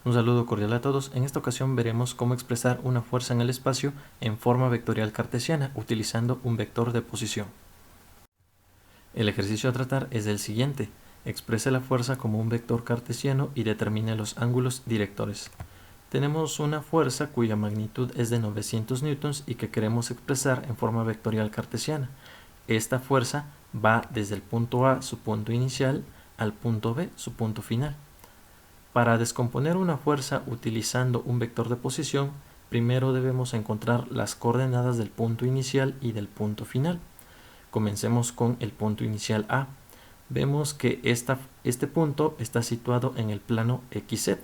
Un saludo cordial a todos. En esta ocasión veremos cómo expresar una fuerza en el espacio en forma vectorial cartesiana utilizando un vector de posición. El ejercicio a tratar es el siguiente. Exprese la fuerza como un vector cartesiano y determine los ángulos directores. Tenemos una fuerza cuya magnitud es de 900 newtons y que queremos expresar en forma vectorial cartesiana. Esta fuerza va desde el punto A, su punto inicial, al punto B, su punto final. Para descomponer una fuerza utilizando un vector de posición, primero debemos encontrar las coordenadas del punto inicial y del punto final. Comencemos con el punto inicial A. Vemos que este punto está situado en el plano XZ.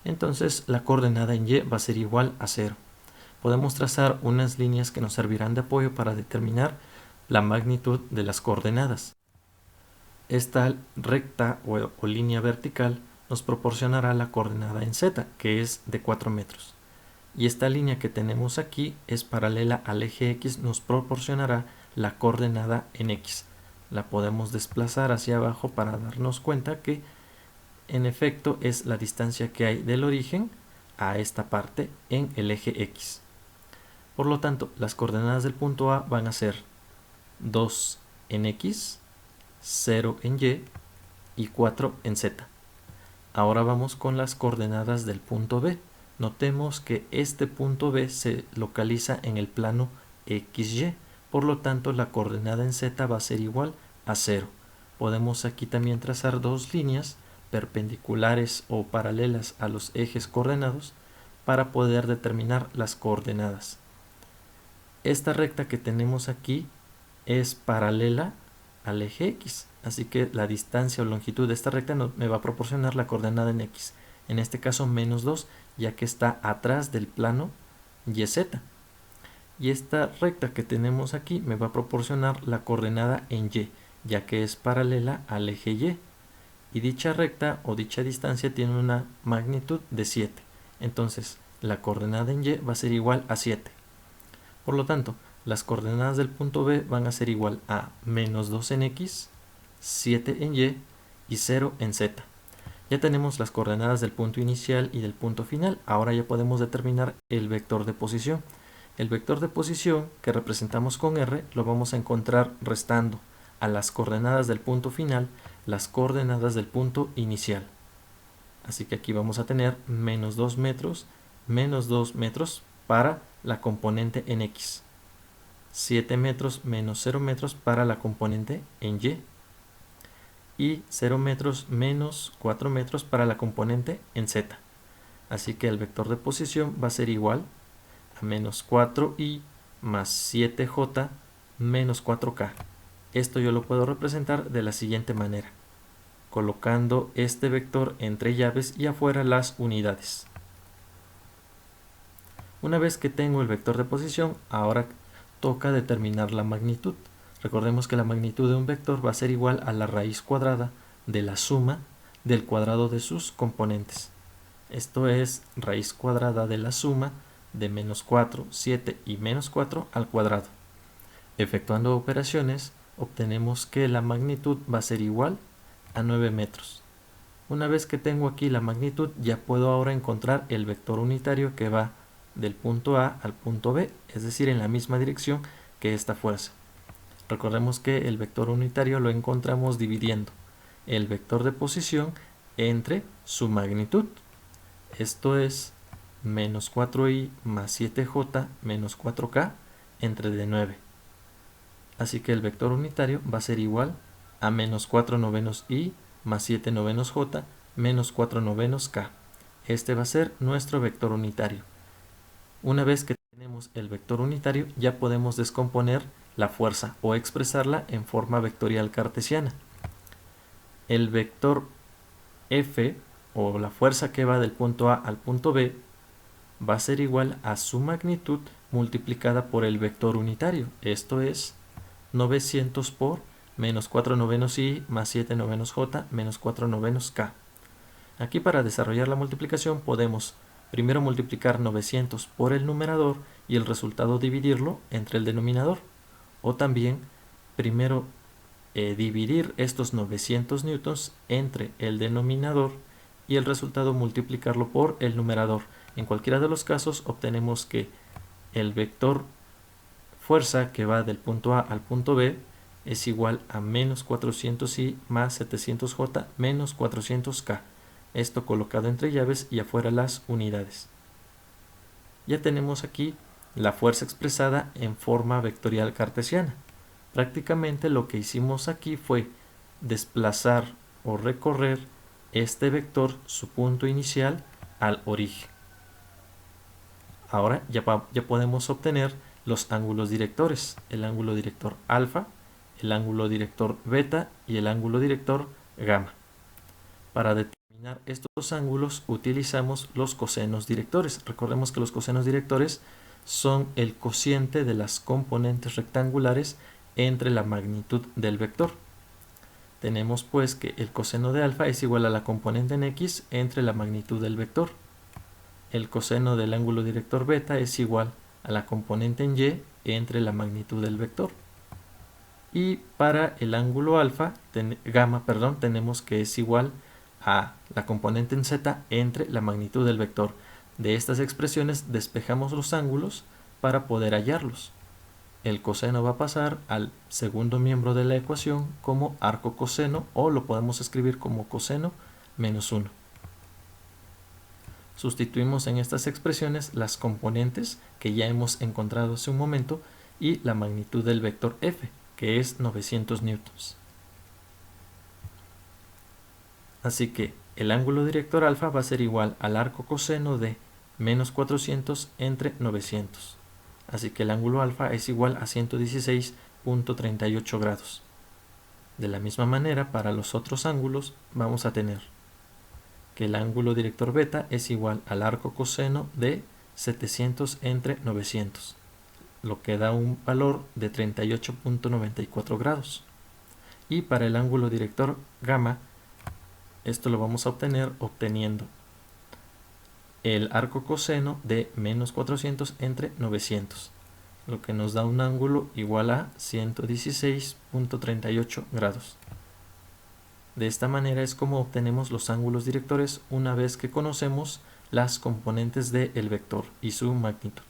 Entonces la coordenada en Y va a ser igual a 0. Podemos trazar unas líneas que nos servirán de apoyo para determinar la magnitud de las coordenadas. Esta recta o línea vertical nos proporcionará la coordenada en Z, que es de 4 metros. Y esta línea que tenemos aquí es paralela al eje X, nos proporcionará la coordenada en X. La podemos desplazar hacia abajo para darnos cuenta que en efecto es la distancia que hay del origen a esta parte en el eje X. Por lo tanto, las coordenadas del punto A van a ser 2 en X, 0 en Y y 4 en Z. Ahora vamos con las coordenadas del punto B. Notemos que este punto B se localiza en el plano XY, por lo tanto la coordenada en Z va a ser igual a 0. Podemos aquí también trazar dos líneas perpendiculares o paralelas a los ejes coordenados para poder determinar las coordenadas. Esta recta que tenemos aquí es paralela al eje X, así que la distancia o longitud de esta recta me va a proporcionar la coordenada en X, en este caso menos 2, ya que está atrás del plano YZ. Y esta recta que tenemos aquí me va a proporcionar la coordenada en Y, ya que es paralela al eje Y. Y dicha recta o dicha distancia tiene una magnitud de 7. Entonces, la coordenada en Y va a ser igual a 7. Por lo tanto, las coordenadas del punto B van a ser igual a menos 2 en X, 7 en Y y 0 en Z. Ya tenemos las coordenadas del punto inicial y del punto final. Ahora ya podemos determinar el vector de posición. El vector de posición que representamos con R lo vamos a encontrar restando a las coordenadas del punto final las coordenadas del punto inicial. Así que aquí vamos a tener menos 2 metros para la componente en X. 7 metros menos 0 metros para la componente en Y. Y 0 metros menos 4 metros para la componente en Z. Así que el vector de posición va a ser igual a menos 4y más 7j menos 4k. Esto yo lo puedo representar de la siguiente manera, colocando este vector entre llaves y afuera las unidades. Una vez que tengo el vector de posición, ahora toca determinar la magnitud. Recordemos que la magnitud de un vector va a ser igual a la raíz cuadrada de la suma del cuadrado de sus componentes. Esto es raíz cuadrada de la suma de menos 4, 7 y menos 4 al cuadrado. Efectuando operaciones, obtenemos que la magnitud va a ser igual a 9 metros. Una vez que tengo aquí la magnitud, ya puedo ahora encontrar el vector unitario que va del punto A al punto B, es decir, en la misma dirección que esta fuerza. Recordemos que el vector unitario lo encontramos dividiendo el vector de posición entre su magnitud. Esto es menos 4i más 7j menos 4k entre de 9. Así que el vector unitario va a ser igual a menos 4 novenos i más 7 novenos j menos 4 novenos k. Este va a ser nuestro vector unitario. Una vez que tenemos el vector unitario, ya podemos descomponer la fuerza o expresarla en forma vectorial cartesiana. El vector F, o la fuerza que va del punto A al punto B, va a ser igual a su magnitud multiplicada por el vector unitario. Esto es 900 por menos 4 novenos i más 7 novenos j menos 4 novenos k. Aquí, para desarrollar la multiplicación, podemos primero multiplicar 900 por el numerador y el resultado dividirlo entre el denominador. O también primero dividir estos 900 newtons entre el denominador y el resultado multiplicarlo por el numerador. En cualquiera de los casos obtenemos que el vector fuerza que va del punto A al punto B es igual a menos 400i más 700j menos 400k. Esto colocado entre llaves y afuera las unidades. Ya tenemos aquí la fuerza expresada en forma vectorial cartesiana. Prácticamente lo que hicimos aquí fue desplazar o recorrer este vector, su punto inicial, al origen. Ahora ya podemos obtener los ángulos directores, el ángulo director alfa, el ángulo director beta y el ángulo director gamma. Para determinar estos ángulos utilizamos los cosenos directores. Recordemos que los cosenos directores son el cociente de las componentes rectangulares entre la magnitud del vector. Tenemos pues que el coseno de alfa es igual a la componente en x entre la magnitud del vector. El coseno del ángulo director beta es igual a la componente en y entre la magnitud del vector. Y para el ángulo gamma, tenemos que es igual a la componente en z entre la magnitud del vector. De estas expresiones despejamos los ángulos para poder hallarlos. El coseno va a pasar al segundo miembro de la ecuación como arco coseno, o lo podemos escribir como coseno menos 1. Sustituimos en estas expresiones las componentes que ya hemos encontrado hace un momento y la magnitud del vector f, que es 900 newtons. Así que el ángulo director alfa va a ser igual al arco coseno de menos 400 entre 900. Así que el ángulo alfa es igual a 116.38 grados. De la misma manera, para los otros ángulos vamos a tener que el ángulo director beta es igual al arco coseno de 700 entre 900, lo que da un valor de 38.94 grados. Y para el ángulo director gamma, esto lo vamos a obtener obteniendo el arco coseno de menos 400 entre 900, lo que nos da un ángulo igual a 116.38 grados. De esta manera es como obtenemos los ángulos directores una vez que conocemos las componentes del vector y su magnitud.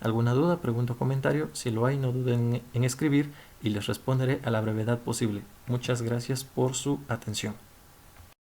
¿Alguna duda, pregunta o comentario? Si lo hay, no duden en escribir y les responderé a la brevedad posible. Muchas gracias por su atención.